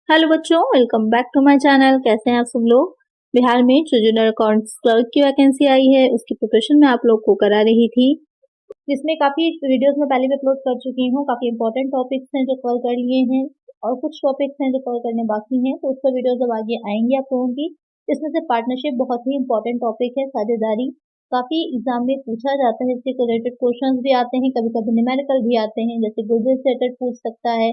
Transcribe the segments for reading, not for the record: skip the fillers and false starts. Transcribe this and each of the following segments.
Hello बच्चों, welcome back to my channel. कैसे हैं आप सब लोग। बिहार में जो जूनियर अकाउंट्स क्लर्क की वैकेंसी आई है उसकी प्रिपरेशन मैं आप लोग को करा रही थी, जिसमें काफी वीडियोस में पहले भी अपलोड कर चुकी हूँ। काफी इंपॉर्टेंट टॉपिक्स हैं जो कवर कर लिए हैं और कुछ टॉपिक्स हैं जो कवर करने बाकी हैं, तो उसका वीडियो जब आगे आएंगे आप लोगों की। इसमें से पार्टनरशिप बहुत ही इंपॉर्टेंट टॉपिक है, साझेदारी। काफी एग्जाम में पूछा जाता है, इससे रिलेटेड क्वेश्चंस भी आते हैं, कभी कभी न्यूमेरिकल भी आते हैं, जैसे गुडविल से रिलेटेड पूछ सकता है।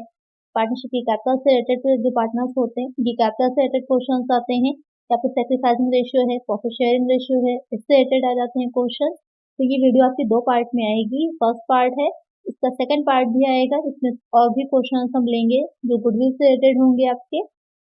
पार्टनरशिप की कैपिटल से रिलेटेड जो पार्टनर्स होते हैं ये कैपिटल से रिलेटेड क्वेश्चंस आते हैं, या फिर सेक्रीफाइसिंग रेशियो है, प्रॉफिट शेयरिंग रेशियो है, इससे रिलेटेड आ जाते हैं क्वेश्चन। तो ये वीडियो आपकी दो पार्ट में आएगी। फर्स्ट पार्ट है, इसका सेकंड पार्ट भी आएगा, इसमें और भी क्वेश्चन हम लेंगे जो गुडविल से रिलेटेड होंगे आपके।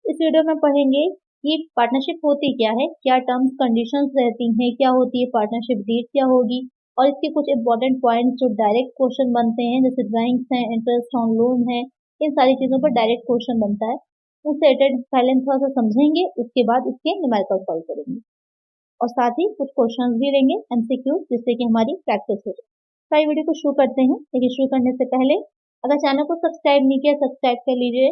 इस वीडियो में पढ़ेंगे कि पार्टनरशिप होती क्या है, क्या टर्म्स कंडीशंस रहती हैं, क्या होती है पार्टनरशिप डीड क्या होगी, और इसके कुछ इंपॉर्टेंट पॉइंट्स जो डायरेक्ट क्वेश्चन बनते हैं, जैसे ड्राइंग्स हैं, इंटरेस्ट ऑन लोन है, इन सारी चीजों पर डायरेक्ट क्वेश्चन बनता है। उससे रिलेटेड पहले हम थोड़ा सा समझेंगे, उसके बाद इसके न्यूमेरिकल सॉल्व करेंगे और साथ ही कुछ क्वेश्चंस भी लेंगे एमसीक्यू, जिससे कि हमारी प्रैक्टिस हो जाए। तो ये वीडियो को शुरू करते हैं, लेकिन शुरू करने से पहले अगर चैनल को सब्सक्राइब नहीं किया सब्सक्राइब कर लीजिए,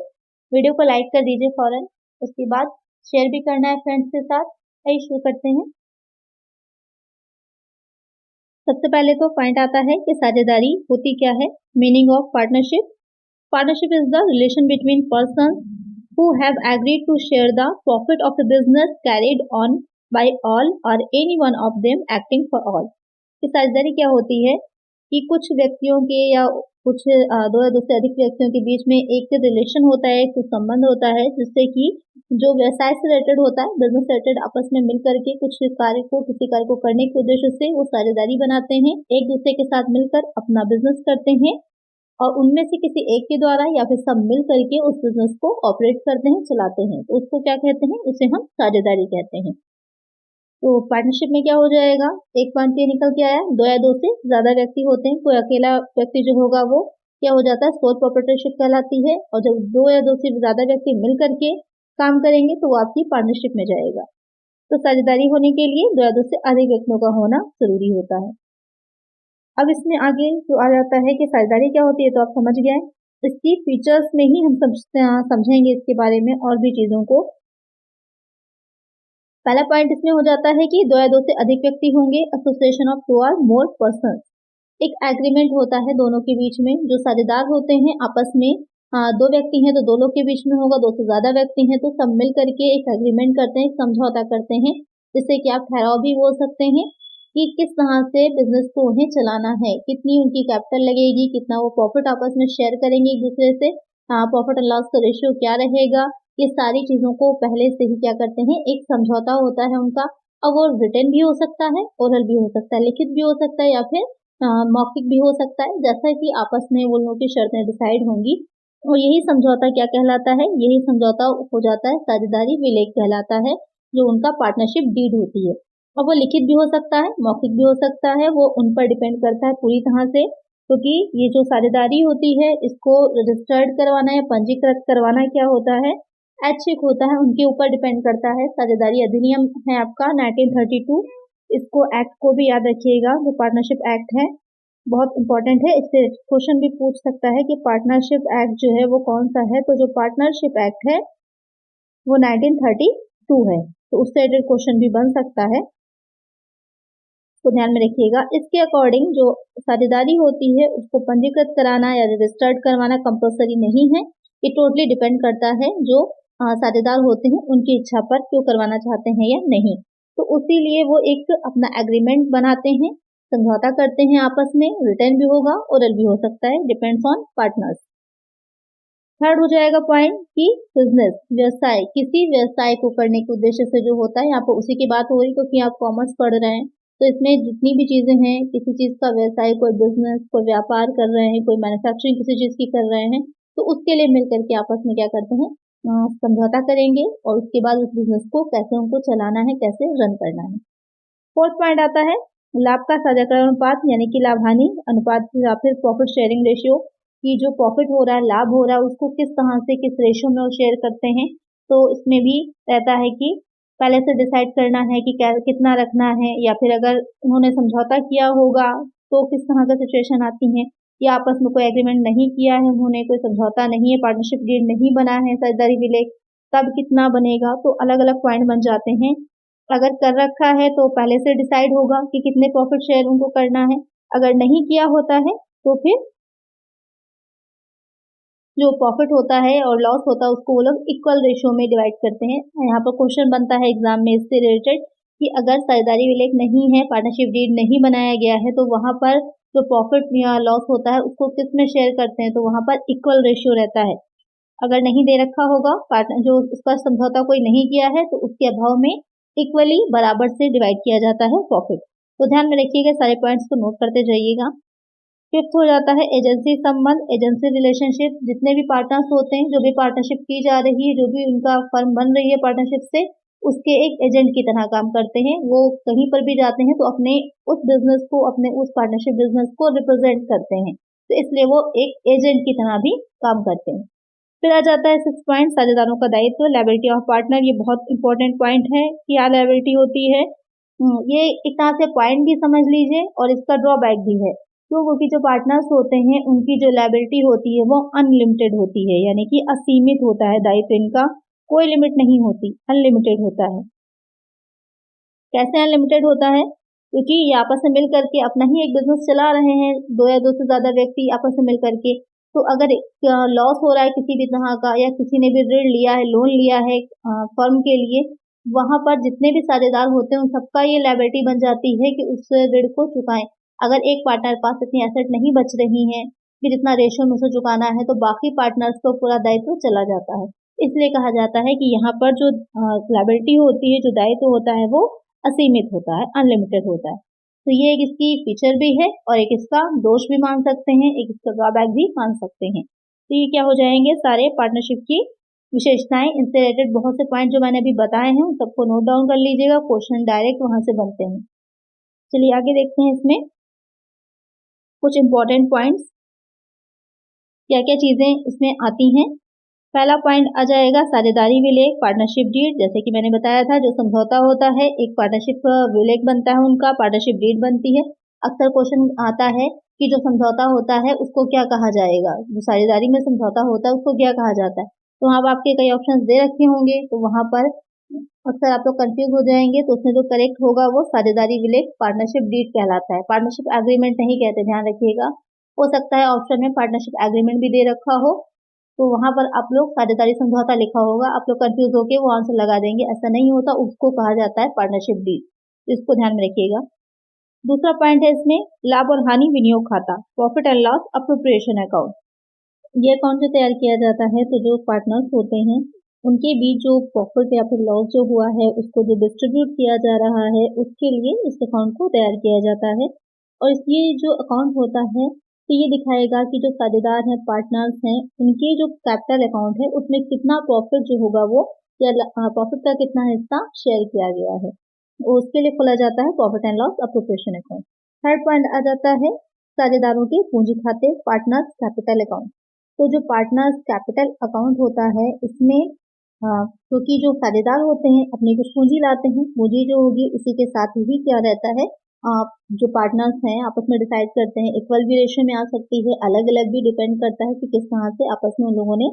वीडियो को लाइक कर दीजिए फौरन, उसके बाद शेयर भी करना है फ्रेंड्स के साथ। आइए शुरू करते हैं। सबसे पहले तो पॉइंट आता है कि साझेदारी होती क्या है। Meaning of partnership. Partnership is the relation between persons who have agreed to share the profit of the business carried on by all or any one of them acting for all। कि साझेदारी क्या होती है कि कुछ व्यक्तियों के या कुछ दो या दो से अधिक व्यक्तियों के बीच में एक रिलेशन होता है, कुछ संबंध होता है, जिससे कि जो व्यवसाय से रिलेटेड होता है, बिजनेस से रिलेटेड, आपस में मिल करके कुछ कार्य को, किसी कार्य को करने के उद्देश्य से वो साझेदारी बनाते हैं, एक दूसरे के साथ मिलकर अपना बिजनेस करते हैं और उनमें से किसी एक के द्वारा या फिर सब मिल करके उस बिजनेस को ऑपरेट करते हैं, चलाते हैं, तो उसको क्या कहते हैं, उसे हम साझेदारी कहते हैं। तो पार्टनरशिप में क्या हो जाएगा, एक पॉइंट ये निकल के आया, दो या दो से ज्यादा व्यक्ति होते हैं, कोई अकेला व्यक्ति जो होगा वो क्या हो जाता है, सोल प्रोप्राइटरशिप कहलाती है, और जब दो या दो से ज्यादा व्यक्ति मिल करके काम करेंगे तो वो आपकी पार्टनरशिप में जाएगा। तो साझेदारी होने के लिए दो या दो से अधिक व्यक्तियों का होना जरूरी होता है। अब इसमें आगे जो आ जाता है कि साझेदारी क्या होती है, तो आप समझ गए। इसकी फीचर्स में ही हम समझेंगे इसके बारे में और भी चीजों को। पहला पॉइंट इसमें हो जाता है कि दो या दो से अधिक व्यक्ति होंगे, एसोसिएशन ऑफ टू और मोर पर्सन। एक एग्रीमेंट होता है दोनों के बीच में, जो साझेदार होते हैं आपस में, दो व्यक्ति हैं तो दो लोग के बीच में होगा, दो से ज्यादा व्यक्ति हैं तो सब मिल करके एक एग्रीमेंट करते हैं, समझौता करते हैं, जिससे कि आप ठहराव भी बोल सकते हैं कि किस तरह से बिजनेस को उन्हें चलाना है, कितनी उनकी कैपिटल लगेगी, कितना वो प्रॉफिट आपस में शेयर करेंगे एक दूसरे से, प्रॉफिट एंड लॉस का रेशियो क्या रहेगा, ये सारी चीजों को पहले से ही क्या करते हैं, एक समझौता होता है उनका। अब वो रिटर्न भी हो सकता है, ओरल भी हो सकता है, लिखित भी हो सकता है, या फिर मौखिक भी हो सकता है, जैसा कि आपस में वो लोगों की शर्तें डिसाइड होंगी। और यही समझौता क्या कहलाता है, यही समझौता हो जाता है साझेदारी विलेख कहलाता है, जो उनका पार्टनरशिप डीड होती है। अब वो लिखित भी हो सकता है, मौखिक भी हो सकता है, वो उन पर डिपेंड करता है पूरी तरह से, क्योंकि ये जो साझेदारी होती है इसको रजिस्टर्ड करवाना या पंजीकृत करवाना क्या होता है, ऐच्छिक होता है, उनके ऊपर डिपेंड करता है। साझेदारी अधिनियम है आपका 1932, इसको एक्ट को भी याद रखिएगा, जो पार्टनरशिप एक्ट है बहुत इंपॉर्टेंट है, इससे क्वेश्चन भी पूछ सकता है कि पार्टनरशिप एक्ट जो है वो कौन सा है। तो जो पार्टनरशिप एक्ट है वो 1932 है, तो उससे रिलेटेड क्वेश्चन भी बन सकता है, तो ध्यान में रखिएगा। इसके अकॉर्डिंग जो साझेदारी होती है उसको पंजीकृत कराना या रजिस्टर्ड करवाना कंपलसरी नहीं है, ये टोटली डिपेंड करता है जो साझेदार होते हैं उनकी इच्छा पर, क्यों करवाना चाहते हैं या नहीं। तो उसी लिए वो एक अपना एग्रीमेंट बनाते हैं, समझौता करते हैं आपस में, रिटर्न भी होगा, ओरल भी हो सकता है, डिपेंड्स ऑन पार्टनर्स। थर्ड हो जाएगा पॉइंट कि बिजनेस, व्यवसाय, किसी व्यवसाय को करने के उद्देश्य से जो होता है, यहाँ पर उसी की बात हो रही क्योंकि आप कॉमर्स पढ़ रहे हैं, तो इसमें जितनी भी चीजें हैं, किसी चीज का व्यवसाय, कोई बिजनेस, कोई व्यापार कर रहे हैं, कोई मैन्युफैक्चरिंग किसी चीज की कर रहे हैं, तो उसके लिए मिल करके आपस में क्या करते हैं, समझौता करेंगे और उसके बाद उस बिजनेस को कैसे उनको चलाना है, कैसे रन करना है। फोर्थ पॉइंट आता है लाभ का साझाकरण अनुपात, यानी कि लाभ हानि अनुपात या फिर प्रॉफिट शेयरिंग रेशियो, कि जो प्रॉफिट हो रहा है, लाभ हो रहा है, उसको किस तरह से, किस रेशियो में वो शेयर करते हैं। तो इसमें भी रहता है कि पहले से डिसाइड करना है कि कितना रखना है, या फिर अगर उन्होंने समझौता किया होगा तो किस तरह का सिचुएशन आती है, या आपस में कोई एग्रीमेंट नहीं किया है उन्होंने, कोई समझौता नहीं है, पार्टनरशिप डीड नहीं बना है साझेदारी विलेख, तब कितना बनेगा। तो अलग अलग पॉइंट बन जाते हैं। अगर कर रखा है तो पहले से डिसाइड होगा कि कितने प्रॉफिट शेयर उनको करना है। अगर नहीं किया होता है तो फिर जो प्रॉफिट होता है और लॉस होता है उसको वो लोग इक्वल रेशियो में डिवाइड करते हैं। यहाँ पर क्वेश्चन बनता है एग्जाम में इससे रिलेटेड कि अगर साझेदारी विलेख नहीं है, पार्टनरशिप डीड नहीं बनाया गया है, तो वहां पर जो प्रॉफिट या लॉस होता है उसको किस में शेयर करते हैं, तो वहां पर इक्वल रेशियो रहता है। अगर नहीं दे रखा होगा, पार्टनर जो उसका समझौता कोई नहीं किया है, तो उसके अभाव में इक्वली बराबर से डिवाइड किया जाता है प्रॉफिट। तो ध्यान में रखिएगा, सारे पॉइंट्स को नोट करते जाइएगा। फिफ्थ हो जाता है एजेंसी संबंध, एजेंसी रिलेशनशिप। जितने भी पार्टनर्स होते हैं, जो भी पार्टनरशिप की जा रही है, जो भी उनका फर्म बन रही है पार्टनरशिप से, उसके एक एजेंट की तरह काम करते हैं। वो कहीं पर भी जाते हैं तो अपने उस बिजनेस को, अपने उस पार्टनरशिप बिजनेस को रिप्रेजेंट करते हैं, तो इसलिए वो एक एजेंट की तरह भी काम करते हैं। फिर आ जाता है 6 पॉइंट, साझेदारों का दायित्व, लायबिलिटी ऑफ पार्टनर। ये बहुत इंपॉर्टेंट पॉइंट है। क्या लायबिलिटी होती है? ये एक तरह से पॉइंट भी समझ लीजिए और इसका ड्रॉबैक भी है। क्योंकि जो पार्टनर्स होते हैं उनकी जो लायबिलिटी होती है वो अनलिमिटेड होती है, यानी कि असीमित होता है दायित्व इनका, कोई लिमिट नहीं होती, अनलिमिटेड होता है। कैसे अनलिमिटेड होता है? क्योंकि ये आपस में मिल करके अपना ही एक बिजनेस चला रहे हैं, दो या दो से ज्यादा व्यक्ति आपस में मिल करके। तो अगर लॉस हो रहा है किसी भी तरह का, या किसी ने भी ऋण लिया है, लोन लिया है फर्म के लिए, वहां पर जितने भी साझेदार होते हैं उन सबका ये लायबिलिटी बन जाती है कि उस ऋण को चुकाएं। अगर एक पार्टनर पास इतनी एसेट नहीं बच रही है कि जितना रेशियो में उसे चुकाना है, तो बाकी पार्टनर्स को पूरा दायित्व चला जाता है। इसलिए कहा जाता है कि यहाँ पर जो लायबिलिटी होती है, जो दायित्व होता है, वो असीमित होता है, अनलिमिटेड होता है। तो ये एक इसकी फीचर भी है और एक इसका दोष भी मान सकते हैं, एक इसका ड्रॉबैक भी मान सकते हैं। तो ये क्या हो जाएंगे, सारे पार्टनरशिप की विशेषताएं। इनसे रिलेटेड बहुत से पॉइंट जो मैंने अभी बताए हैं उन सबको नोट डाउन कर लीजिएगा, क्वेश्चन डायरेक्ट वहां से बनते हैं। चलिए आगे देखते हैं इसमें कुछ इंपॉर्टेंट पॉइंट्स, क्या क्या चीजें इसमें आती हैं। पहला पॉइंट आ जाएगा साझेदारी विलेख, पार्टनरशिप डीड। जैसे कि मैंने बताया था, जो समझौता होता है, एक पार्टनरशिप विलेख बनता है उनका, पार्टनरशिप डीड बनती है। अक्सर क्वेश्चन आता है कि जो समझौता होता है उसको क्या कहा जाएगा, जो साझेदारी में समझौता होता है उसको क्या कहा जाता है। तो वहां पर आपके कई ऑप्शन दे रखे होंगे, तो वहां पर अक्सर आप लोग कंफ्यूज हो जाएंगे। तो उसमें जो करेक्ट होगा वो साझेदारी विलेख, पार्टनरशिप डीड कहलाता है। पार्टनरशिप एग्रीमेंट नहीं कहते, ध्यान रखिएगा। हो सकता है ऑप्शन में पार्टनरशिप एग्रीमेंट भी दे रखा हो, तो वहां पर आप लोग साझेदारी समझौता लिखा होगा, आप लोग कंफ्यूज होकर वो आंसर लगा देंगे। ऐसा नहीं होता, उसको कहा जाता है पार्टनरशिप डीड। इसको ध्यान में रखिएगा। दूसरा पॉइंट है इसमें लाभ और हानि विनियोग खाता, profit and loss appropriation account. ये अकाउंट जो तैयार किया जाता है, तो जो पार्टनर्स होते हैं उनके बीच जो प्रॉफिट या फिर लॉस जो हुआ है उसको जो डिस्ट्रीब्यूट किया जा रहा है, उसके लिए इस अकाउंट को तैयार किया जाता है। और ये जो अकाउंट होता है, तो ये दिखाएगा कि जो साझेदार हैं, पार्टनर्स हैं, उनके जो कैपिटल अकाउंट है उसमें कितना प्रॉफिट जो होगा वो, या प्रॉफिट का कितना हिस्सा शेयर किया गया है, उसके लिए खोला जाता है profit and loss appropriation account. Third point आ जाता है साझेदारों के पूंजी खाते, पार्टनर्स कैपिटल अकाउंट। तो जो पार्टनर्स कैपिटल अकाउंट होता है, इसमें क्योंकि जो साझेदार होते हैं अपनी कुछ पूंजी लाते हैं, पूंजी जो होगी उसी के साथ ही क्या रहता है, जो पार्टनर्स हैं आपस में डिसाइड करते हैं। इक्वल भी रेशियो में आ सकती है, अलग अलग भी, डिपेंड करता है कि किस तरह से आपस में उन लोगों ने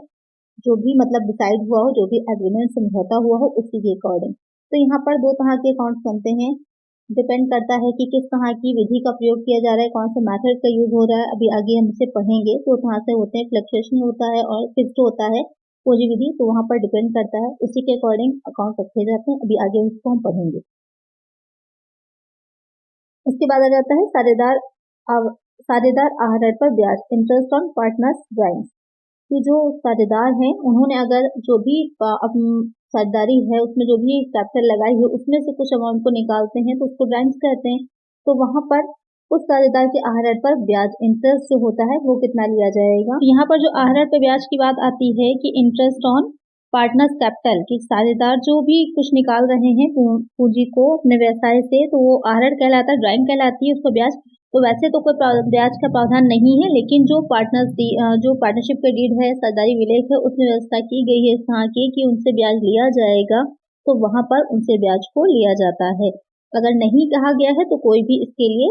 जो भी मतलब डिसाइड हुआ हो, जो भी एग्रीमेंट समझौता हुआ हो, उसी के अकॉर्डिंग। तो यहाँ पर दो तरह के अकाउंट्स बनते हैं, डिपेंड करता है कि किस तरह की विधि का प्रयोग किया जा रहा है, कौन सा मेथड का यूज हो रहा है। अभी आगे हम इसे पढ़ेंगे तो तरह से होते हैं, फ्लक्चुएशन होता है और फिक्स्ड होता है पूंजी विधि, तो वहां पर डिपेंड करता है, उसी के अकॉर्डिंग अकाउंट रखे जाते हैं। अभी आगे उसको हम पढ़ेंगे। उसके बाद आ जाता है साझेदार आहरण पर ब्याज, इंटरेस्ट ऑन पार्टनर्स ड्राइंग। कि जो साझेदार हैं उन्होंने अगर जो भी साझेदारी है उसमें जो भी कैपिटल लगाई है उसमें से कुछ अमाउंट को निकालते हैं, तो उसको ड्राइंग्स कहते हैं। तो वहां पर उस साझेदार के आहरण पर ब्याज, इंटरेस्ट जो होता है वो कितना लिया जाएगा। यहाँ पर जो आहरण पर ब्याज की बात आती है कि इंटरेस्ट ऑन पार्टनर्स कैपिटल, कि साझेदार जो भी कुछ निकाल रहे हैं पूंजी को अपने व्यवसाय से, तो वो आहरण कहलाता है, ड्राइंग कहलाती है, उसको ब्याज। तो वैसे तो कोई ब्याज का प्रावधान नहीं है, लेकिन जो पार्टनरशिप का डीड है, साझेदारी विलेख है, उसमें व्यवस्था की गई है इस तरह की कि उनसे ब्याज लिया जाएगा, तो वहां पर उनसे ब्याज को लिया जाता है। अगर नहीं कहा गया है तो कोई भी इसके लिए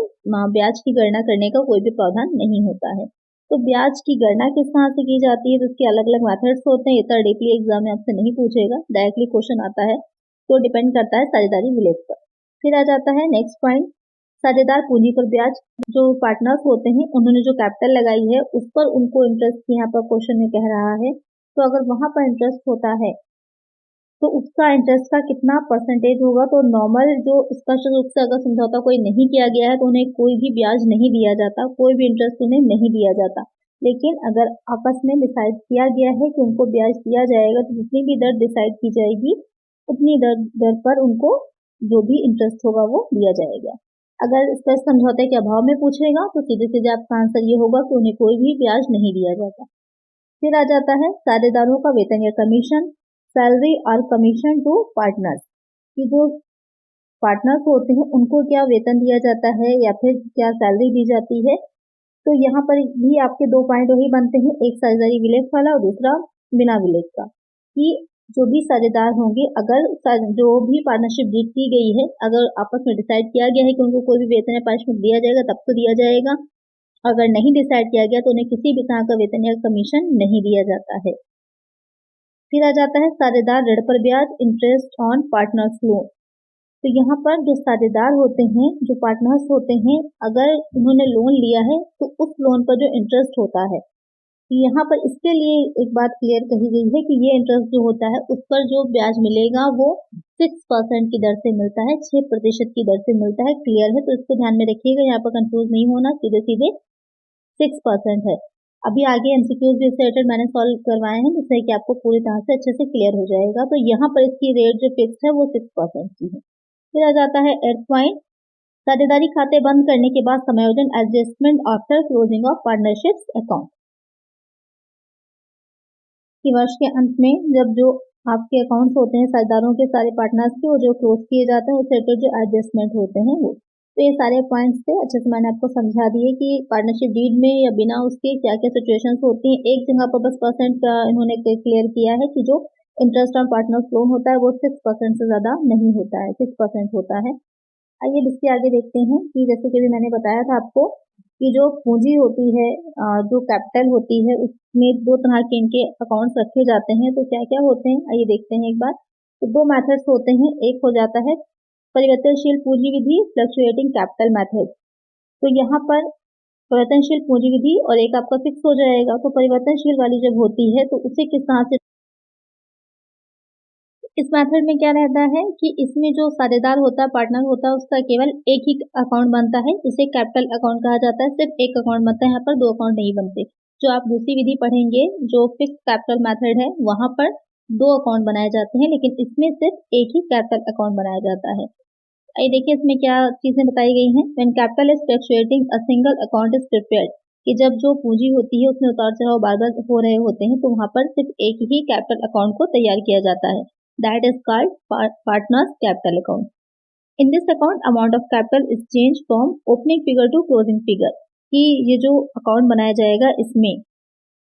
ब्याज की गणना करने का कोई भी प्रावधान नहीं होता है। तो ब्याज की गणना किस तरह से की जाती है, तो इसके अलग अलग मेथड्स होते हैं। इतना डीपली एग्जाम में आपसे नहीं पूछेगा, डायरेक्टली क्वेश्चन आता है, तो डिपेंड करता है साझेदारी विलेज पर। फिर आ जाता है नेक्स्ट पॉइंट, साझेदार पूंजी पर ब्याज। जो पार्टनर्स होते हैं उन्होंने जो कैपिटल लगाई है उस पर उनको इंटरेस्ट यहाँ पर क्वेश्चन में कह रहा है, तो अगर वहां पर इंटरेस्ट होता है तो उसका इंटरेस्ट का कितना परसेंटेज होगा। तो नॉर्मल जो स्पष्ट रूप से अगर समझौता कोई नहीं किया गया है तो उन्हें कोई भी ब्याज नहीं दिया जाता, कोई भी इंटरेस्ट उन्हें नहीं दिया जाता। लेकिन अगर आपस में डिसाइड किया गया है कि उनको ब्याज दिया जाएगा तो जितनी भी दर डिसाइड की जाएगी उतनी दर पर उनको जो भी इंटरेस्ट होगा वो दिया जाएगा। अगर स्पष्ट समझौते के अभाव में पूछेगा तो सीधे सीधे आपका आंसर ये होगा कि उन्हें कोई भी ब्याज नहीं दिया जाता। फिर आ जाता है साझेदारों का वेतन या कमीशन, सैलरी और कमीशन टू पार्टनर्स, कि जो पार्टनर्स होते हैं उनको क्या वेतन दिया जाता है या फिर क्या सैलरी दी जाती है। तो यहाँ पर भी आपके दो पॉइंट वही बनते हैं, एक साझेदारी विलेज वाला और दूसरा बिना विलेज का, कि जो भी साझेदार होंगे, अगर जो भी पार्टनरशिप डीड की गई है, अगर आपस में डिसाइड किया गया है कि उनको कोई भी वेतन या पारिश्रमिक दिया जाएगा तब तो दिया जाएगा, अगर नहीं डिसाइड किया गया तो उन्हें किसी भी तरह का वेतन या कमीशन नहीं दिया जाता है। फिर आ जाता है साझेदार ऋण पर ब्याज, इंटरेस्ट ऑन पार्टनर्स लोन। तो यहाँ पर जो साझेदार होते हैं, जो पार्टनर्स होते हैं, अगर उन्होंने लोन लिया है तो उस लोन पर जो इंटरेस्ट होता है, यहाँ पर इसके लिए एक बात क्लियर कही गई है कि ये इंटरेस्ट जो होता है उस पर जो ब्याज मिलेगा वो 6% की दर से मिलता है, 6% की दर से मिलता है। क्लियर है, तो इसको ध्यान में रखिएगा, यहाँ पर कंफ्यूज नहीं होना, सीधे सीधे 6% है। अभी आगे एमसीक्यूज भी रिलेटेड मैंने सॉल्व करवाए हैं जिससे कि आपको पूरी तरह से अच्छे से क्लियर हो जाएगा। तो यहाँ पर इसकी रेट जो फिक्स है वो 6% की है। फिर आ जाता है 8th पॉइंट, साझेदारी खाते बंद करने के बाद समायोजन, adjustment after closing of partnerships account, कि वर्ष के अंत में जब जो आपके अकाउंट्स होते हैं साझेदारों के सारे पार्टनर्स के, वो जो क्लोज किए जाते हैं उस रिलेटेड जो एडजस्टमेंट होते हैं वो। तो ये सारे पॉइंट्स थे, अच्छे से मैंने आपको समझा दिए कि पार्टनरशिप डीड में या बिना उसके क्या क्या सिचुएशंस होती हैं। एक जगह पर बस परसेंट का इन्होंने क्लियर किया है कि जो इंटरेस्ट ऑन पार्टनर्स लोन होता है वो 6% से ज्यादा नहीं होता है, 6% होता है। आइए इसके आगे देखते हैं कि जैसे कि भी मैंने बताया था आपको कि जो पूंजी होती है, जो कैपिटल होती है, उसमें दो तरह के इनके अकाउंट्स रखे जाते हैं। तो क्या क्या होते हैं आइए देखते हैं एक बार। तो दो मेथड्स होते हैं, एक हो जाता है परिवर्तनशील पूंजी विधि, फ्लक्चुएटिंग कैपिटल मेथड। तो यहाँ पर परिवर्तनशील पूंजी विधि और एक आपका फिक्स हो जाएगा। तो परिवर्तनशील वाली जब होती है तो उसे किस तरह से, इस मेथड में क्या रहता है कि इसमें जो साझेदार होता है, पार्टनर होता है, उसका केवल एक ही अकाउंट बनता है, जिसे कैपिटल अकाउंट कहा जाता है। सिर्फ एक अकाउंट बनता है, यहाँ पर दो अकाउंट नहीं बनते। जो आप दूसरी विधि पढ़ेंगे जो फिक्स कैपिटल मेथड है, वहां पर दो अकाउंट बनाए जाते हैं, लेकिन इसमें सिर्फ एक ही कैपिटल अकाउंट बनाया जाता है। आइए देखिए इसमें क्या चीजें बताई गई हैं। When capital is fluctuating a single account is prepared, कि जब जो पूंजी होती है उसमें उतार चढ़ाव बार बार हो रहे होते हैं तो वहां पर सिर्फ एक ही कैपिटल अकाउंट को तैयार किया जाता है। That is called partners capital account. In this account amount of capital is change from opening figure to closing figure, कि ये जो अकाउंट बनाया जाएगा इसमें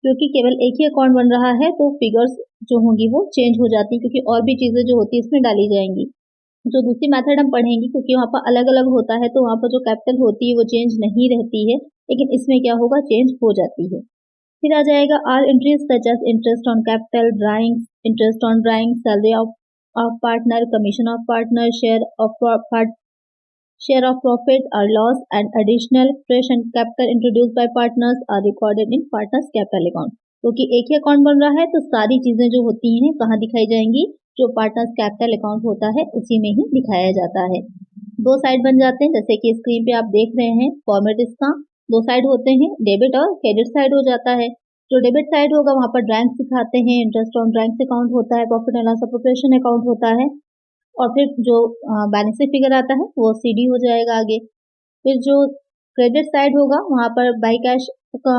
क्योंकि केवल एक ही अकाउंट बन रहा है तो फिगर्स जो होंगी वो चेंज हो जाती है, क्योंकि और भी चीजें जो होती है इसमें डाली जाएंगी। जो दूसरी मेथड हम पढ़ेंगे क्योंकि वहाँ पर अलग अलग होता है तो वहाँ पर जो कैपिटल होती है वो चेंज नहीं रहती है, लेकिन इसमें क्या होगा, चेंज हो जाती है। फिर आ जाएगा all entries such as interest on capital, drawings, interest on drawing, salary of partner, commission of partner, share of profit और loss and additional fresh and capital introduce by partners are recorded in partners capital account. क्योंकि एक ही account बन रहा है तो सारी चीजें जो होती हैं कहाँ दिखाई जाएंगी, जो पार्टनर्स कैपिटल अकाउंट होता है उसी में ही दिखाया जाता है। दो साइड बन जाते हैं, जैसे कि स्क्रीन पे आप देख रहे हैं फॉर्मेट इसका। दो साइड होते हैं, डेबिट और क्रेडिट साइड हो जाता है। जो डेबिट साइड होगा वहां पर ड्राइंग्स दिखाते हैं, इंटरेस्ट ऑन ड्राइंग्स अकाउंट होता है, profit and loss appropriation account होता है, और फिर जो बैलेंस शीट फिगर आता है वो सीडी हो जाएगा आगे। फिर जो क्रेडिट साइड होगा वहां पर बाई कैश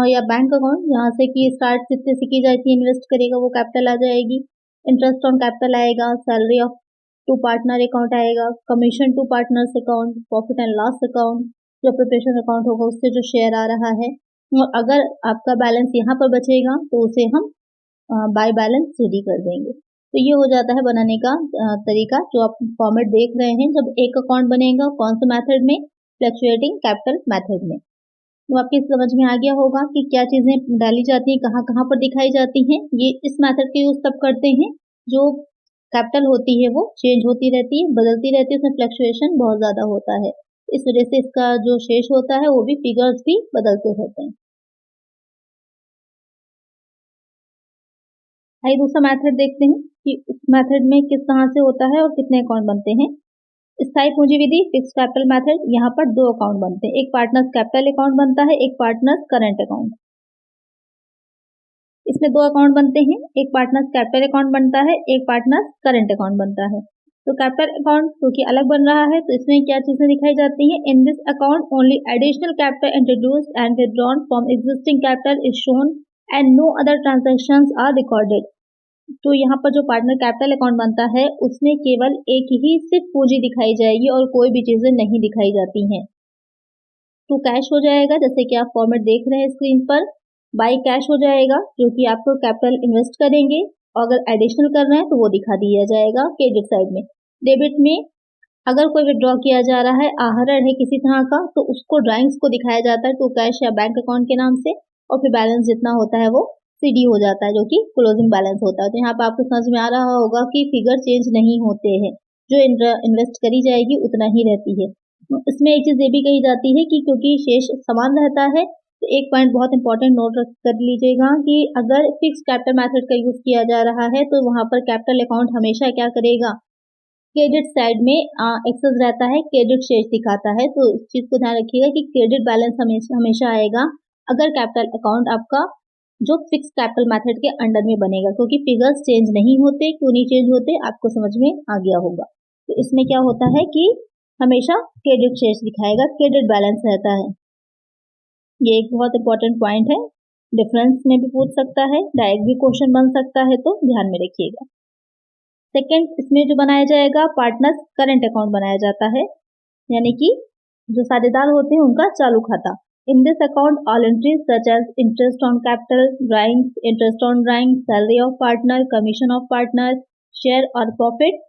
या बैंक अकाउंट, यहाँ से कि स्टार्ट कितने से की जाती है, इन्वेस्ट करेगा वो कैपिटल आ जाएगी। इंटरेस्ट ऑन कैपिटल आएगा, salary of to partner account आएगा, commission to partners account, profit and loss account, जो प्रिपरेशन अकाउंट होगा उससे जो शेयर आ रहा है। और अगर आपका बैलेंस यहाँ पर बचेगा तो उसे हम बाय बैलेंस सीडी कर देंगे। तो ये हो जाता है बनाने का तरीका जो आप फॉर्मेट देख रहे हैं। जब एक अकाउंट बनेगा कौन से मेथड में, फ्लक्चुएटिंग कैपिटल मेथड में। तो आपके समझ में आ गया होगा कि क्या चीजें डाली जाती हैं, कहाँ कहाँ पर दिखाई जाती हैं। ये इस मेथड के यूज तब करते हैं जो कैपिटल होती है वो चेंज होती रहती है, बदलती रहती है, उसमें फ्लक्चुएशन बहुत ज्यादा होता है। इस वजह से इसका जो शेष होता है वो भी फिगर्स भी बदलते रहते हैं। आइए दूसरा मेथड देखते हैं कि उस मेथड में किस तरह से होता है और कितने अकाउंट बनते हैं। स्थायी पूंजी विधि फिक्स कैपिटल मेथड, यहाँ पर 2 अकाउंट बनते हैं, एक पार्टनर्स कैपिटल अकाउंट बनता है, एक पार्टनर्स करंट अकाउंट। इसमें 2 अकाउंट बनते हैं, एक पार्टनर्स कैपिटल अकाउंट बनता है, एक पार्टनर्स करंट अकाउंट बनता है। तो कैपिटल अकाउंट क्योंकि अलग बन रहा है तो इसमें क्या चीजें दिखाई जाती हैं। In this account only additional capital introduced and withdrawn from existing capital is shown and no other transactions are recorded. तो यहाँ पर जो पार्टनर कैपिटल अकाउंट बनता है उसमें केवल एक ही सिर्फ पूंजी दिखाई जाएगी और कोई भी चीजें नहीं दिखाई जाती हैं। तो कैश हो जाएगा, जैसे कि आप फॉर्मेट देख रहे हैं स्क्रीन पर, बाई कैश हो जाएगा जो कि आपको कैपिटल इन्वेस्ट करेंगे, और अगर एडिशनल कर रहे हैं तो वो दिखा दिया जाएगा क्रेडिट साइड में। डेबिट में अगर कोई विड्रॉ किया जा रहा है, आहरण है किसी तरह का, तो उसको ड्राइंग्स को दिखाया जाता है टू कैश या बैंक अकाउंट के नाम से, और फिर बैलेंस जितना होता है वो सीडी हो जाता है जो कि क्लोजिंग बैलेंस होता है। तो यहाँ पर आपको समझ में आ रहा होगा कि फिगर चेंज नहीं होते हैं, जो इन्वेस्ट करी जाएगी उतना ही रहती है। इसमें एक चीज ये भी कही जाती है कि क्योंकि शेष समान रहता है, तो एक पॉइंट बहुत इंपॉर्टेंट नोट कर लीजिएगा कि अगर फिक्स कैपिटल मेथड का यूज किया जा रहा है तो वहां पर कैपिटल अकाउंट हमेशा क्या करेगा, क्रेडिट साइड में एक्सेस रहता है, क्रेडिट शेष दिखाता है। तो इस चीज को ध्यान रखिएगा कि क्रेडिट बैलेंस हमेशा आएगा अगर कैपिटल अकाउंट आपका जो फिक्स कैपिटल मेथड के अंडर में बनेगा, क्योंकि फिगर्स चेंज नहीं होते। क्यों नहीं चेंज होते आपको समझ में आ गया होगा। तो इसमें क्या होता है कि हमेशा क्रेडिट शेष दिखाएगा, क्रेडिट बैलेंस रहता है। ये एक बहुत इंपॉर्टेंट पॉइंट है, डिफरेंस में भी पूछ सकता है, डायरेक्ट भी क्वेश्चन बन सकता है, तो ध्यान में रखिएगा। सेकेंड, इसमें जो बनाया जाएगा पार्टनर्स करंट अकाउंट बनाया जाता है, यानी कि जो साझेदार होते हैं उनका चालू खाता। In this account, all entries such as interest on capital, drawings, interest on drawings, salary of partner, commission of partner, share और profit,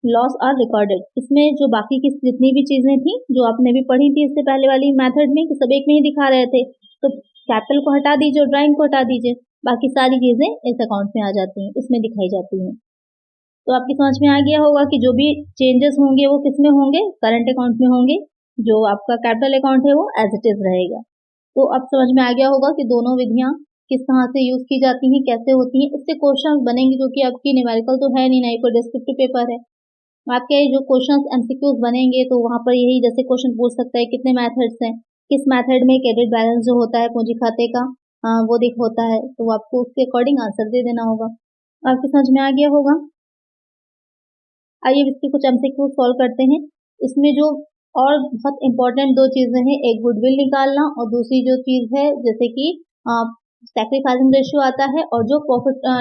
loss are recorded। इसमें जो बाकी की जितनी भी चीजें थी जो आपने भी पढ़ी थी इससे पहले वाली मेथड में कि सब एक में ही दिखा रहे थे, तो कैपिटल को हटा दीजिए और ड्राइंग को हटा दीजिए, बाकी सारी चीजें इस अकाउंट में आ जाती हैं, इसमें दिखाई जाती हैं। तो आपकी समझ में आ गया होगा कि जो भी चेंजेस होंगे वो किस में होंगे, करंट अकाउंट में होंगे। जो आपका कैपिटल अकाउंट है वो एज इट इज रहेगा। तो अब समझ में आ गया होगा कि दोनों विधियां किस तरह से यूज की जाती हैं, कैसे होती हैं। इससे क्वेश्चन बनेंगे जो कि आपकी न्यूमेरिकल तो है नहीं, ना ही कोई डिस्क्रिप्टिव पेपर है। आपके जो क्वेश्चन एमसीक्यूज बनेंगे तो वहां पर यही जैसे क्वेश्चन पूछ सकता है कितने मेथड्स हैं, किस मेथड में क्रेडिट बैलेंस जो होता है पूंजी खाते का वो दिख होता है, तो आपको उसके अकॉर्डिंग आंसर दे देना होगा। आपकी समझ में आ गया होगा। आइए इसके कुछ एमसीक्यू सॉल्व करते हैं। इसमें जो और बहुत इंपॉर्टेंट दो चीजें हैं, एक गुडविल निकालना और दूसरी जो चीज है जैसे कि सैक्रिफाइसिंग रेशियो आता है और जो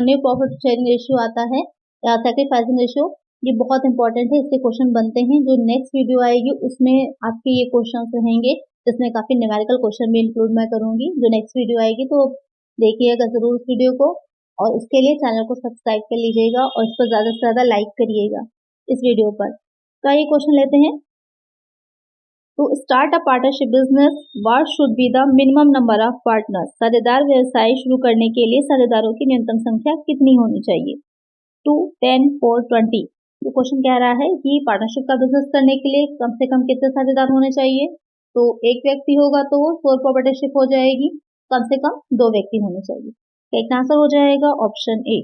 न्यू प्रॉफिट शेयरिंग रेशियो आता है या सैक्रिफाइसिंग रेशियो, ये बहुत इंपॉर्टेंट है, इससे क्वेश्चन बनते हैं। जो नेक्स्ट वीडियो आएगी उसमें आपके ये क्वेश्चन रहेंगे, जिसमें काफी न्यूमेरिकल क्वेश्चन भी इंक्लूड मैं करूंगी। जो नेक्स्ट वीडियो आएगी तो देखिएगा जरूर उस वीडियो को, और उसके लिए चैनल को सब्सक्राइब कर लीजिएगा और इस पर ज्यादा से ज्यादा लाइक करिएगा इस वीडियो पर। तो आइए क्वेश्चन लेते हैं। To start a partnership business, what should be the minimum number of partners? साझेदार व्यवसाय शुरू करने के लिए साझेदारों की न्यूनतम संख्या कितनी होनी चाहिए? 2, 10, 4, 20। तो क्वेश्चन कह रहा है कि पार्टनरशिप का बिजनेस करने के लिए कम से कम कितने साझेदार होने चाहिए। तो एक व्यक्ति होगा तो वो सोल प्रोप्राइटरशिप हो जाएगी, कम से कम 2 व्यक्ति होने चाहिए। एक आंसर हो जाएगा ऑप्शन ए।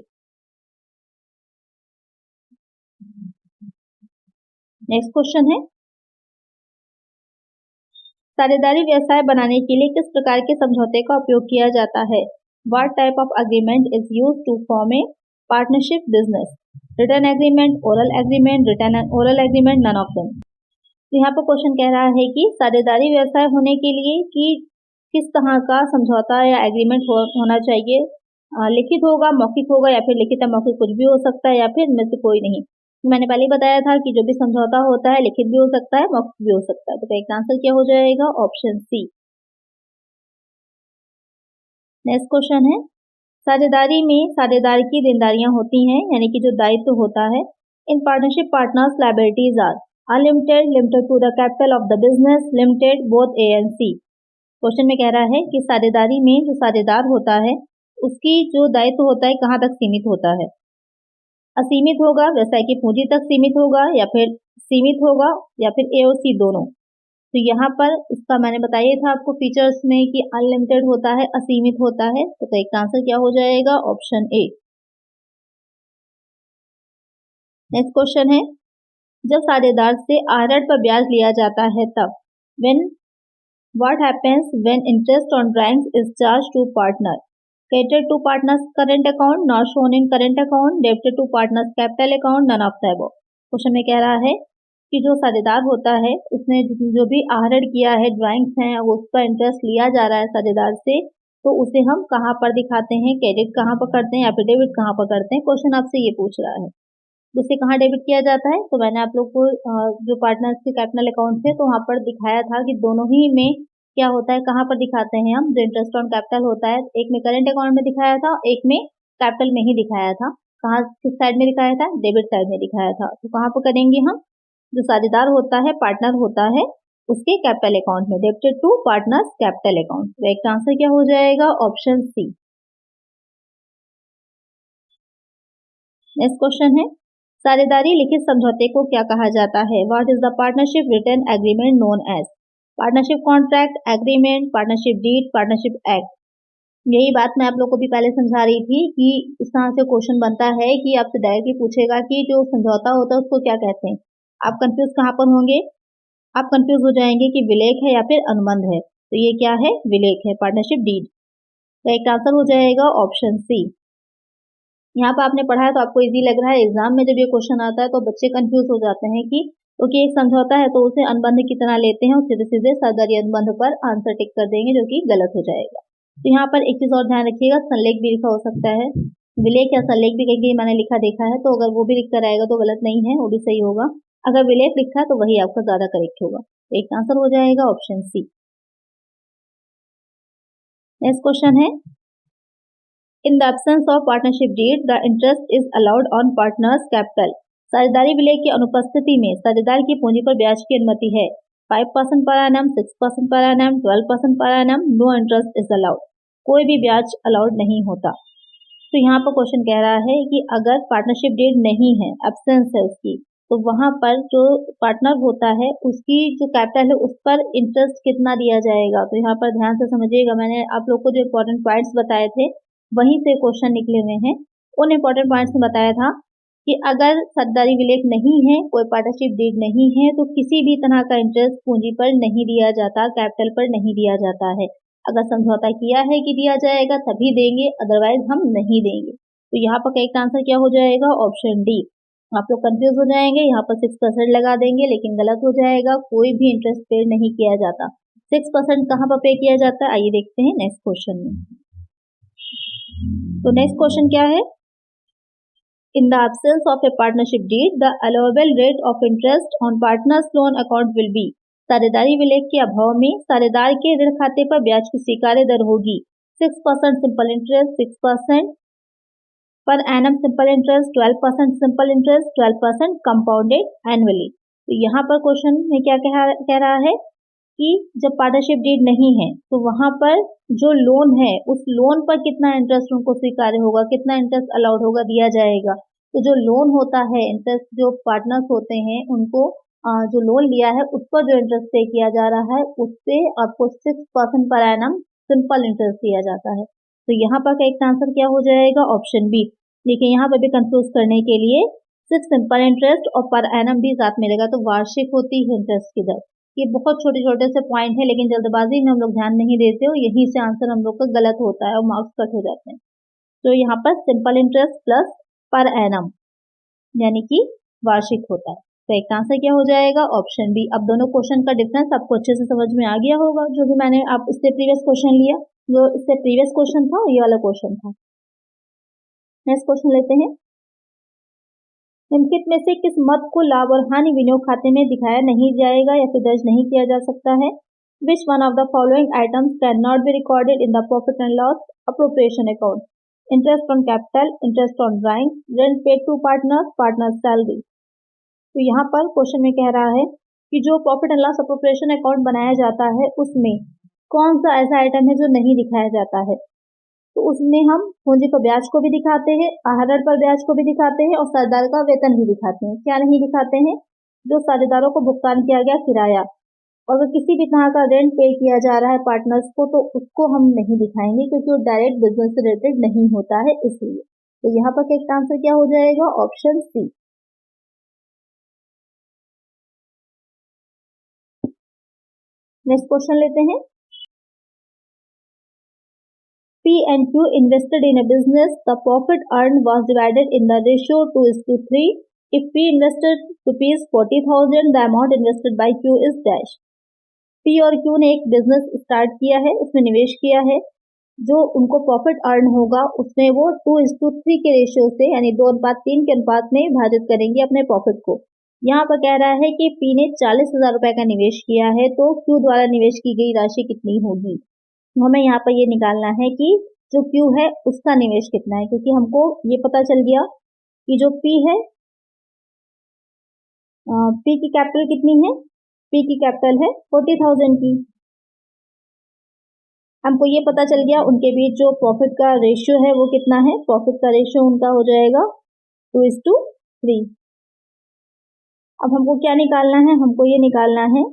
नेक्स्ट क्वेश्चन है, साझेदारी व्यवसाय बनाने के लिए किस प्रकार के समझौते का उपयोग किया जाता है? What type of agreement is used to form a partnership business? Written agreement, oral agreement, written and oral agreement, none of them। तो यहाँ पर क्वेश्चन कह रहा है कि साझेदारी व्यवसाय होने के लिए कि किस तरह का समझौता या एग्रीमेंट होना चाहिए, लिखित होगा, मौखिक होगा, या फिर लिखित या मौखिक कुछ भी हो सकता है, या फिर इनमें से कोई नहीं। मैंने पहले ही बताया था कि जो भी समझौता होता है लिखित भी हो सकता है, मौखिक भी हो सकता है। तो एक आंसर क्या हो जाएगा ऑप्शन सी। नेक्स्ट क्वेश्चन है, साझेदारी में साझेदार की देनदारियां होती हैं, यानी कि जो दायित्व होता है। In partnership partners liabilities are unlimited, limited to the capital of the business, limited, both A and C. Question में कह रहा है कि साझेदारी में जो साझेदार होता है उसकी जो दायित्व होता है कहाँ तक सीमित होता है। असीमित होगा, व्यवसाय की पूंजी तक सीमित होगा, या फिर सीमित होगा, या फिर ए और सी दोनों। तो यहाँ पर इसका मैंने बताया था आपको फीचर्स में कि अनलिमिटेड होता है, असीमित होता है। तो करेक्ट आंसर क्या हो जाएगा? Option A. नेक्स्ट क्वेश्चन है, जब साझेदार से आहरण पर ब्याज लिया जाता है तब what happens when interest on drawings is charged to partner? Credited to partner's current account, not shown in current account, debited to partner's capital account, none of the above। Question में कह रहा है कि जो साझेदार होता है उसने जो भी आहरण किया है, ड्राइंग्स हैं, उसका इंटरेस्ट लिया जा रहा है साझेदार से, तो उसे हम कहाँ पर दिखाते हैं? क्रेडिट कहाँ पर करते हैं या फिर डेबिट कहाँ पर करते हैं? क्वेश्चन आपसे ये पूछ रहा है। उसे कहाँ डेबिट किया जाता है? तो मैंने आप लोग को जो पार्टनर्स के कैपिटल अकाउंट थे तो वहाँ पर दिखाया था कि दोनों ही में क्या होता है, कहाँ पर दिखाते हैं हम? जो इंटरेस्ट ऑन कैपिटल होता है, एक में करंट अकाउंट में दिखाया था, एक में कैपिटल में ही दिखाया था। कहाँ, किस साइड में दिखाया था? डेबिट साइड में दिखाया था। तो कहाँ पर करेंगे हम? जो साझेदार होता है, पार्टनर होता है, उसके कैपिटल अकाउंट में, debited to partners capital account. तो एक आंसर क्या हो जाएगा? ऑप्शन सी। नेक्स्ट क्वेश्चन है, साझेदारी लिखित समझौते को क्या कहा जाता है? What is the partnership written agreement known as? Partnership contract, agreement, partnership deed, partnership act. यही बात मैं आप लोग को भी पहले समझा रही थी कि इस तरह से क्वेश्चन बनता है कि आपसे डायरेक्टली पूछेगा कि जो समझौता होता है उसको क्या कहते हैं। आप कंफ्यूज कहाँ पर होंगे? आप कंफ्यूज हो जाएंगे कि विलेख है या फिर अनुबंध है। तो ये क्या है? विलेख है, पार्टनरशिप डीड। तो एक आंसर हो जाएगा ऑप्शन सी। यहाँ पर आपने पढ़ा है तो आपको इजी लग रहा है। एग्जाम में जब ये क्वेश्चन आता है तो बच्चे कंफ्यूज हो जाते हैं कि क्योंकि एक समझौता है तो उसे अनुबंध की तरह लेते हैं और सीधे सीधे साझेदारी अनुबंध पर आंसर टिक कर देंगे, जो कि गलत हो जाएगा। तो यहाँ पर एक चीज और ध्यान रखिएगा, संलेख भी लिखा हो सकता है, विलेख या संलेख भी कहीं मैंने लिखा देखा है, तो अगर वो भी लिख कर आएगा तो गलत नहीं है, वो भी सही होगा। अगर विलेख लिखा है तो वही आपका ज्यादा करेक्ट होगा। एक आंसर हो जाएगा ऑप्शन सी। नेक्स्ट क्वेश्चन है, In the absence of partnership deed, the interest is allowed on partners' capital. साझेदारी विलेख की अनुपस्थिति में साझेदार की पूंजी पर ब्याज की अनुमति है। 5% per annum, 6% per annum, 12% per annum, no interest is allowed। कोई भी ब्याज अलाउड नहीं होता। तो यहाँ पर क्वेश्चन कह रहा है कि अगर पार्टनरशिप डीड नहीं है, एब्सेंस है उसकी, तो वहां पर जो पार्टनर होता है उसकी जो कैपिटल है उस पर इंटरेस्ट कितना दिया जाएगा। तो यहाँ पर ध्यान से समझिएगा, मैंने आप लोग को जो इम्पोर्टेंट पॉइंट्स बताए थे वहीं से क्वेश्चन निकले हुए हैं। उन इम्पोर्टेंट पॉइंट्स में बताया था कि अगर साझेदारी विलेख नहीं है, कोई पार्टनरशिप डीड नहीं है, तो किसी भी तरह का इंटरेस्ट पूंजी पर नहीं दिया जाता, कैपिटल पर नहीं दिया जाता है। अगर समझौता किया है कि दिया जाएगा तभी देंगे, अदरवाइज हम नहीं देंगे। तो यहाँ पर करेक्ट आंसर क्या हो जाएगा? Option D. आप लोग कंफ्यूज हो जाएंगे, यहाँ पर 6% लगा देंगे लेकिन गलत हो जाएगा। कोई भी इंटरेस्ट पे नहीं किया जाता। 6% कहाँ पर पे किया जाता है? आइए देखते हैं नेक्स्ट क्वेश्चन में। तो नेक्स्ट क्वेश्चन क्या है, in the absence of A partnership did the allowable rate of interest on partners loan account will be. साझेदारी विलेख के अभाव में साझेदार के ऋण खाते पर ब्याज की स्वीकार्य दर होगी 6% simple interest, 6% per annum simple interest, 12% simple interest, 12% compounded annually. तो यहाँ पर क्वेश्चन में क्या कह रहा है कि जब पार्टनरशिप डीड नहीं है तो वहां पर जो लोन है उस लोन पर कितना इंटरेस्ट उनको स्वीकार्य होगा, कितना इंटरेस्ट अलाउड होगा, दिया जाएगा। तो जो लोन होता है, इंटरेस्ट जो पार्टनर्स होते हैं उनको जो लोन लिया है उस पर जो इंटरेस्ट पे किया जा रहा है उससे आपको 6% पर एनम सिंपल इंटरेस्ट दिया जाता है। तो यहाँ पर करेक्ट आंसर क्या हो जाएगा? Option B. देखिए यहाँ पर भी कंफ्यूज करने के लिए 6 सिंपल इंटरेस्ट और पर एनम भी साथ मिलेगा, तो वार्षिक होती है इंटरेस्ट की दर। ये बहुत छोटे छोटे से पॉइंट है लेकिन जल्दबाजी में हम लोग ध्यान नहीं देते हो, यहीं से आंसर हम लोग का गलत होता है और मार्क्स कट हो जाते हैं। तो यहाँ पर simple interest plus per annum यानी कि वार्षिक होता है। तो एक आंसर क्या हो जाएगा? Option B. अब दोनों क्वेश्चन का डिफरेंस आपको अच्छे से समझ में आ गया होगा, जो भी मैंने आप इससे प्रीवियस क्वेश्चन लिया, जो इससे प्रीवियस क्वेश्चन था ये वाला क्वेश्चन था। नेक्स्ट क्वेश्चन लेते हैं, निम्नलिखित में से किस मद को लाभ और हानि विनियोग खाते में दिखाया नहीं जाएगा या फिर दर्ज नहीं किया जा सकता है? Which one of the following items cannot be recorded in the profit and loss appropriation account? Interest on capital, interest on drawings, rent paid to partners, partners salary। तो यहाँ पर क्वेश्चन में कह रहा है कि जो profit and loss appropriation account बनाया जाता है उसमें कौन सा ऐसा आइटम है जो नहीं दिखाया जाता है, तो उसमें हम पूंजी पर ब्याज को भी दिखाते हैं, आहरण पर ब्याज को भी दिखाते हैं और साझेदार का वेतन भी दिखाते हैं। क्या नहीं दिखाते हैं? जो साझेदारों को भुगतान किया गया किराया, और अगर किसी भी तरह का रेंट पे किया जा रहा है पार्टनर्स को, तो उसको हम नहीं दिखाएंगे क्योंकि वो डायरेक्ट बिजनेस से रिलेटेड नहीं होता है, इसलिए। तो यहाँ पर करेक्ट आंसर क्या हो जाएगा? ऑप्शन सी। नेक्स्ट क्वेश्चन लेते हैं। P and Q invested in a business. The profit earned was divided in the ratio 2:3. If P invested rupees 40,000, the amount invested by Q is dash. P और Q ने एक business start किया है, उसमें निवेश किया है, जो उनको प्रॉफिट अर्न होगा उसमें वो 2:3 के रेशियो से, यानी 2:3 के अनुपात में विभाजित करेंगे अपने प्रॉफिट को। यहाँ पर कह रहा है कि P ने 40,000 रुपए का निवेश किया है, तो Q द्वारा निवेश की गई राशि कितनी होगी? हमें यहाँ पर ये निकालना है कि जो Q है उसका निवेश कितना है, क्योंकि हमको ये पता चल गया कि जो P है, P की कैपिटल कितनी है? P की कैपिटल है 40,000 की। हमको ये पता चल गया उनके बीच जो प्रॉफिट का रेशियो है वो कितना है? प्रॉफिट का रेशियो उनका हो जाएगा 2:3। अब हमको क्या निकालना है? हमको ये निकालना है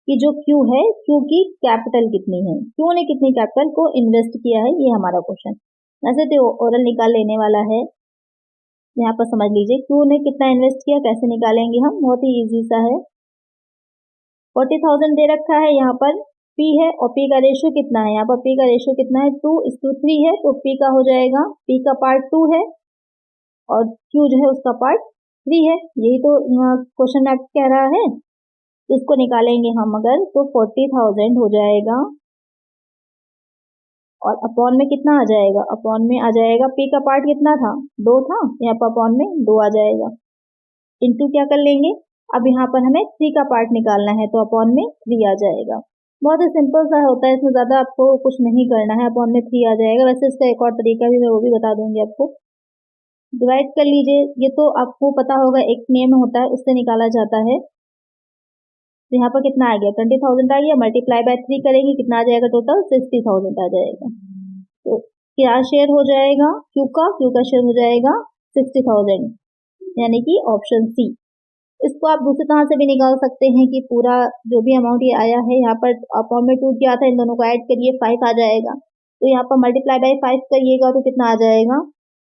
कि जो Q है, Q की कैपिटल कितनी है, Q ने कितनी कैपिटल को इन्वेस्ट किया है, ये हमारा क्वेश्चन। वैसे तो ओरल निकाल लेने वाला है, यहाँ पर समझ लीजिए Q ने कितना इन्वेस्ट किया, कैसे निकालेंगे हम, बहुत ही इजी सा है। 40,000 दे रखा है, यहाँ पर P है और P का रेशियो कितना है? यहाँ पर P का रेशियो कितना है? 2:3 है, तो P का हो जाएगा, P का पार्ट 2 है और Q जो है उसका पार्ट 3 है। यही तो क्वेश्चन में कह रहा है। तो इसको निकालेंगे हम अगर, तो 40,000 हो जाएगा और अपॉन में कितना आ जाएगा? अपॉन में आ जाएगा, P का पार्ट कितना था? 2 था, यहाँ पर अपॉन में 2 आ जाएगा। इनटू क्या कर लेंगे? अब यहाँ पर हमें 3 का पार्ट निकालना है, तो अपॉन में 3 आ जाएगा। बहुत ही सिंपल सा होता है, इसमें ज्यादा आपको कुछ नहीं करना है, अपॉन में 3 आ जाएगा। वैसे इसका एक और तरीका भी मैं वो भी बता दूंगी आपको। डिवाइड कर लीजिए, ये तो आपको पता होगा, एक नियम होता है उससे निकाला जाता है। तो यहाँ पर कितना आ गया? 20,000 आ गया, मल्टीप्लाई बाय 3 करेंगे, कितना आ जाएगा? टोटल 60,000 आ जाएगा। तो क्या शेयर हो जाएगा Q का? Q का शेयर हो जाएगा 60,000, यानी कि ऑप्शन सी। इसको आप दूसरी तरह से भी निकाल सकते हैं कि पूरा जो भी अमाउंट ये आया है, यहाँ पर अपॉन में 2 किया था, इन दोनों को ऐड करिए, 5 आ जाएगा। तो यहाँ पर मल्टीप्लाई बाय 5 करिएगा तो कितना आ जाएगा?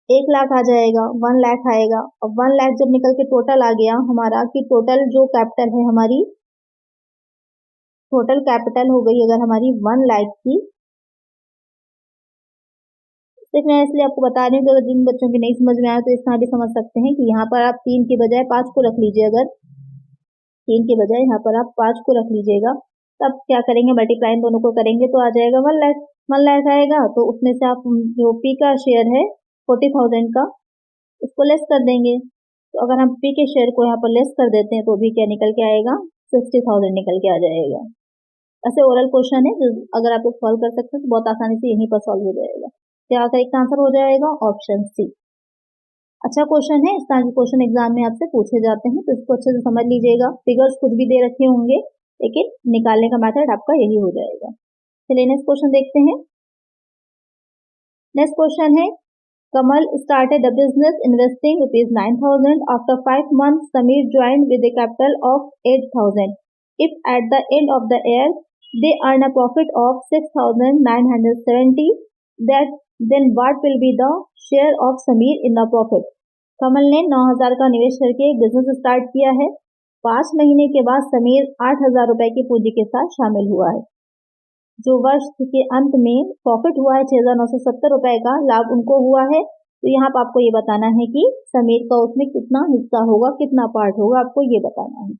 1 लाख आ जाएगा, 1 लाख आएगा। और 1 लाख जब निकल के टोटल आ गया हमारा, कि टोटल जो कैपिटल है हमारी, टोटल कैपिटल हो गई अगर हमारी 1 लाख की। सिर्फ मैं इसलिए आपको बता रही हूँ कि अगर जिन बच्चों की नहीं समझ में आया तो इस तरह भी समझ सकते हैं कि यहाँ पर आप 3 के बजाय 5 को रख लीजिए। अगर 3 के बजाय यहाँ पर आप 5 को रख लीजिएगा, तब क्या करेंगे? मल्टीप्लाई दोनों को करेंगे तो आ जाएगा 1 लाख। 1 लाख आएगा तो उसमें से आप जो P का शेयर है 40,000 का, उसको लेस कर देंगे। तो अगर हम P के शेयर को यहाँ पर लेस कर देते हैं तो भी क्या निकल के आएगा? 60,000 निकल के आ जाएगा। ऐसे ओरल क्वेश्चन है जो अगर आप लोग सॉल्व कर सकते हैं तो बहुत आसानी से यहीं पर सॉल्व हो जाएगा। क्या करेक्ट आंसर हो जाएगा? Option C. अच्छा क्वेश्चन है, इस तरह के क्वेश्चन एग्जाम में आपसे पूछे जाते हैं, तो इसको अच्छे से समझ लीजिएगा। फिगर्स कुछ भी दे रखे होंगे, लेकिन निकालने का मेथड आपका यही हो जाएगा। चलिए नेक्स्ट क्वेश्चन देखते हैं। नेक्स्ट क्वेश्चन है, कमल started a business investing ₹9,000. After 5 months, Sameer joined with a capital of 8,000. If at the end of the year they earn a profit of 6,970, then what will be the share of Sameer in the profit? कमल ने 9,000 का निवेश करके एक business start किया है। 5 महीने के बाद समीर 8,000 रुपए की पूंजी के साथ शामिल हुआ है। जो वर्ष के अंत में प्रॉफिट हुआ है 6,970 रुपए का लाभ उनको हुआ है। तो यहाँ पर आपको ये बताना है कि समीर का उसमें कितना हिस्सा होगा, कितना पार्ट होगा, आपको ये बताना है।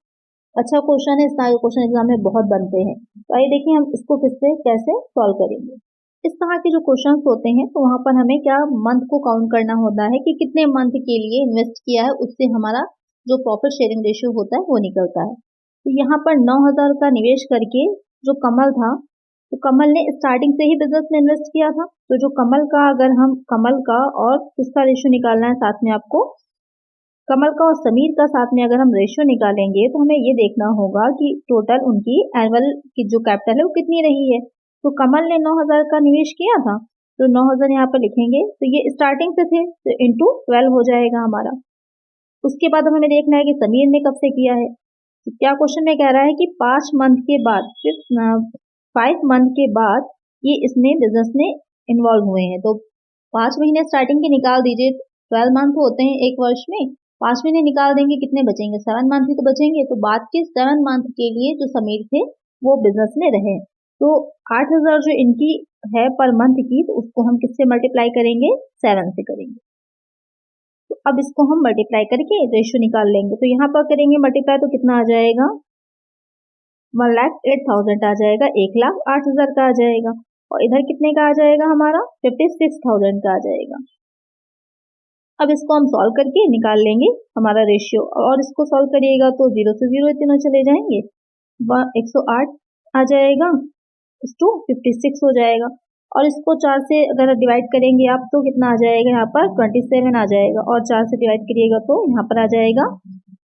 अच्छा क्वेश्चन है, इस तरह के क्वेश्चन एग्जाम में बहुत बनते हैं। तो आइए देखिए हम इसको किससे कैसे सॉल्व करेंगे। इस तरह के जो क्वेश्चंस होते हैं तो वहां पर हमें क्या मंथ को काउंट करना होता है कि कितने मंथ के लिए इन्वेस्ट किया है, उससे हमारा जो प्रॉफिट शेयरिंग रेशियो होता है वो निकलता है। तो यहाँ पर 9,000 का निवेश करके जो कमल था, तो कमल ने स्टार्टिंग से ही बिजनेस में इन्वेस्ट किया था। तो जो कमल का, अगर हम कमल का और किसका रेशियो निकालना है साथ में, आपको कमल का और समीर का साथ में अगर हम रेशियो निकालेंगे तो हमें ये देखना होगा कि टोटल उनकी एनुअल की जो कैपिटल है वो कितनी रही है। तो कमल ने 9,000 का निवेश किया था, तो 9,000 यहाँ पर लिखेंगे, तो ये स्टार्टिंग से थे तो इंटू 12 हो जाएगा हमारा। उसके बाद हमें देखना है कि समीर ने कब से किया है। तो क्या क्वेश्चन में कह रहा है कि 5 मंथ के बाद, 5 मंथ के बाद ये इसमें बिजनेस में इन्वॉल्व हुए हैं। तो 5 महीने स्टार्टिंग के निकाल दीजिए, 12 मंथ होते हैं एक वर्ष में, 5 महीने निकाल देंगे, कितने बचेंगे, 7 मंथ ही तो बचेंगे। तो बाद के 7 मंथ के लिए जो समीर थे वो बिजनेस में रहे, तो 8,000 जो इनकी है पर मंथ की, तो उसको हम किससे मल्टीप्लाई करेंगे, 7 से करेंगे। तो अब इसको हम मल्टीप्लाई करके रेशियो निकाल लेंगे। तो यहाँ पर करेंगे मल्टीप्लाई, तो कितना आ जाएगा, 1,08,000 आ जाएगा, 1,08,000 का आ जाएगा। और इधर कितने का आ जाएगा हमारा, 56,000 का आ जाएगा। अब इसको हम सॉल्व करके निकाल लेंगे हमारा रेशियो, और इसको सॉल्व करिएगा तो 0 से 0 तीनों चले जाएंगे, 108 आ जाएगा, इस टू 56 हो जाएगा। और इसको 4 से अगर डिवाइड करेंगे आप तो कितना आ जाएगा, यहाँ पर 27 आ जाएगा, और 4 से डिवाइड करिएगा तो यहाँ पर आ जाएगा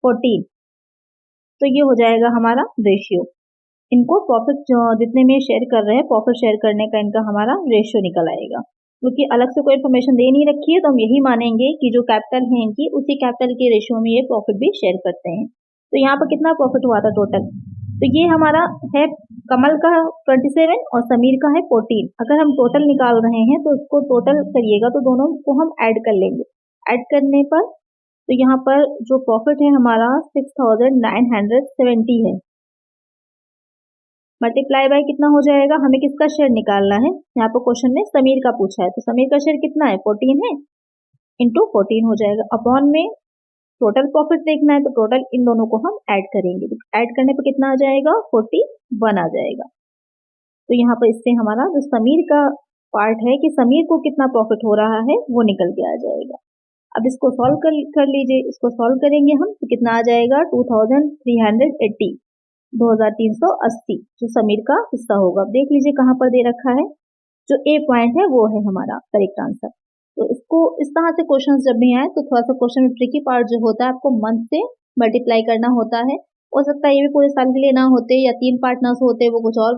14। तो ये हो जाएगा हमारा रेशियो। इनको प्रॉफिट जितने में शेयर कर रहे हैं, प्रॉफिट शेयर करने का इनका हमारा रेशियो निकल आएगा। क्योंकि अलग से कोई इन्फॉर्मेशन दे नहीं रखी है, तो हम यही मानेंगे कि जो कैपिटल है इनकी, उसी कैपिटल के रेशियो में ये प्रॉफिट भी शेयर करते हैं। तो यहाँ पर कितना प्रॉफिट हुआ था टोटल, तो ये हमारा है कमल का 27 और समीर का है 14। अगर हम टोटल निकाल रहे हैं तो इसको टोटल करिएगा तो दोनों को हम ऐड कर लेंगे। ऐड करने पर तो यहाँ पर जो प्रॉफिट है हमारा 6,970 है, मल्टीप्लाई बाय कितना हो जाएगा, हमें किसका शेयर निकालना है, यहाँ पर क्वेश्चन में समीर का पूछा है, तो समीर का शेयर कितना है, 14 है, इंटू 14 हो जाएगा। अपॉन में टोटल प्रॉफिट देखना है, तो टोटल इन दोनों को हम ऐड करेंगे, ऐड करने पर कितना आ जाएगा, 41 आ जाएगा। तो यहाँ पर इससे हमारा जो समीर का पार्ट है कि समीर को कितना प्रॉफिट हो रहा है वो निकल के आ जाएगा। अब इसको सॉल्व कर लीजिए, इसको सॉल्व करेंगे हम तो कितना आ जाएगा, 2380, 2380 जो समीर का हिस्सा होगा। देख लीजिए कहाँ पर दे रखा है, जो ए पॉइंट है वो है हमारा करेक्ट आंसर। तो इसको इस तरह से क्वेश्चन जब भी आए तो थोड़ा सा क्वेश्चन में ट्रिकी पार्ट जो होता है, आपको मंथ से मल्टीप्लाई करना होता है। हो सकता है ये भी पूरे साल के लिए ना होते, या 3 पार्टनर्स होते, वो कुछ और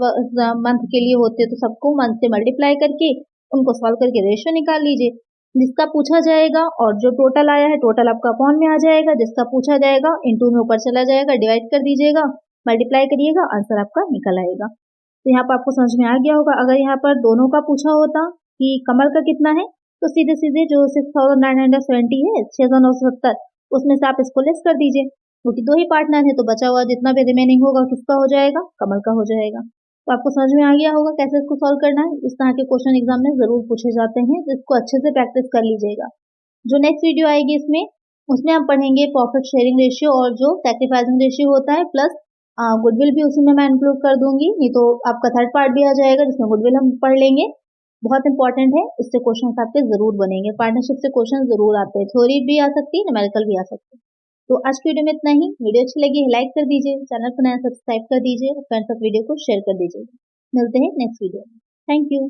मंथ के लिए होते, तो सबको मंथ से मल्टीप्लाई करके उनको सॉल्व करके रेशियो निकाल लीजिए। जिसका पूछा जाएगा और जो टोटल आया है, टोटल आपका अपॉन में आ जाएगा, जिसका पूछा जाएगा इनटू में ऊपर चला जाएगा, डिवाइड कर दीजिएगा, मल्टीप्लाई करिएगा, आंसर आपका निकल आएगा। तो यहाँ पर आपको समझ में आ गया होगा। अगर यहाँ पर दोनों का पूछा होता कि कमल का कितना है, तो सीधे सीधे जो 6,970 है, 6,970, उसमें से आप इसको लेस कर दीजिए, क्योंकि 2 ही पार्टनर है, तो बचा हुआ जितना भी रिमेनिंग होगा किसका हो जाएगा, कमल का हो जाएगा। तो आपको समझ में आ गया होगा कैसे इसको सॉल्व करना है। इस तरह के क्वेश्चन एग्जाम में जरूर पूछे जाते हैं, तो इसको अच्छे से प्रैक्टिस कर लीजिएगा। जो नेक्स्ट वीडियो आएगी उसमें हम पढ़ेंगे प्रॉफिट शेयरिंग रेशियो और जो सैक्रिफाइसिंग रेशियो होता है, प्लस गुडविल भी उसी में मैं इंक्लूड कर दूंगी। नहीं तो आपका थर्ड पार्ट भी आ जाएगा जिसमें गुडविल हम पढ़ लेंगे। बहुत इंपॉर्टेंट है, इससे क्वेश्चन आपके जरूर बनेंगे, पार्टनरशिप से क्वेश्चन जरूर आते हैं, थ्योरी भी आ सकती है, न्यूमेरिकल भी आ सकती है। तो आज की वीडियो में इतना ही। वीडियो अच्छी लगी लाइक कर दीजिए, चैनल को नया सब्सक्राइब कर दीजिए, फ्रेंड्स तक वीडियो को शेयर कर दीजिए। मिलते हैं नेक्स्ट वीडियो में। Thank you.